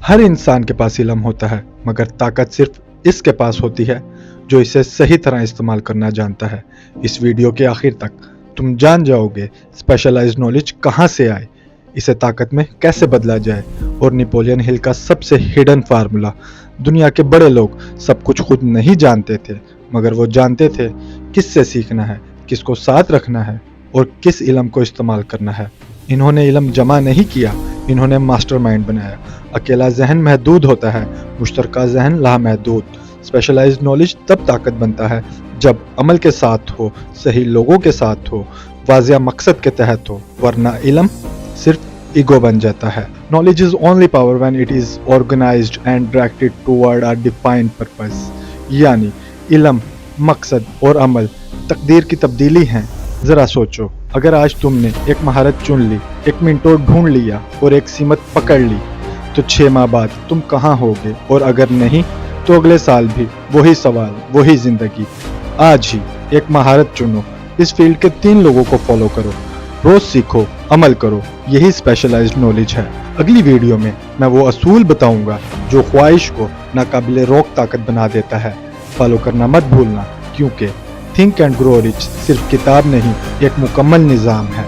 हर इंसान के पास इल्म होता है, मगर ताकत सिर्फ इसके पास होती है जो इसे सही तरह इस्तेमाल करना जानता है। इस वीडियो के आखिर तक तुम जान जाओगे स्पेशलाइज्ड नॉलेज कहाँ से आए, इसे ताकत में कैसे बदला जाए और नेपोलियन हिल का सबसे हिडन फार्मूला। दुनिया के बड़े लोग सब कुछ खुद नहीं जानते थे, मगर वो जानते थे किससे सीखना है, किसको साथ रखना है और किस इल्म को इस्तेमाल करना है। इन्होंने इल्म जमा नहीं किया, इन्होंने मास्टरमाइंड बनाया। अकेला जहन महदूद होता है, मुश्तरका जहन लामहदूद। स्पेशलाइज्ड नॉलेज तब ताकत बनता है जब अमल के साथ हो, सही लोगों के साथ हो, वाजिया मकसद के तहत हो, वरना इल्म सिर्फ ईगो बन जाता है। Knowledge is only power when it is organised and directed toward a defined purpose. यानी इल्म, मकसद और अमल तकदीर की तब्दीली हैं। जरा सोचो, अगर आज तुमने एक महारत चुन ली, एक मिनटों ढूंढ लिया और एक सीमत पकड़ ली, तो 6 माह बाद तुम कहाँ होगे? और अगर नहीं तो अगले साल भी वही सवाल, वही जिंदगी। आज ही एक महारत चुनो, इस फील्ड के 3 लोगों को फॉलो करो, रोज सीखो, अमल करो। यही स्पेशलाइज्ड नॉलेज है। अगली वीडियो में मैं वो असूल बताऊंगा जो ख्वाहिश को नाकाबिले रोक ताकत बना देता है। फॉलो करना मत भूलना, क्योंकि थिंक एंड ग्रो रिच सिर्फ किताब नहीं, एक मुकम्मल निज़ाम है।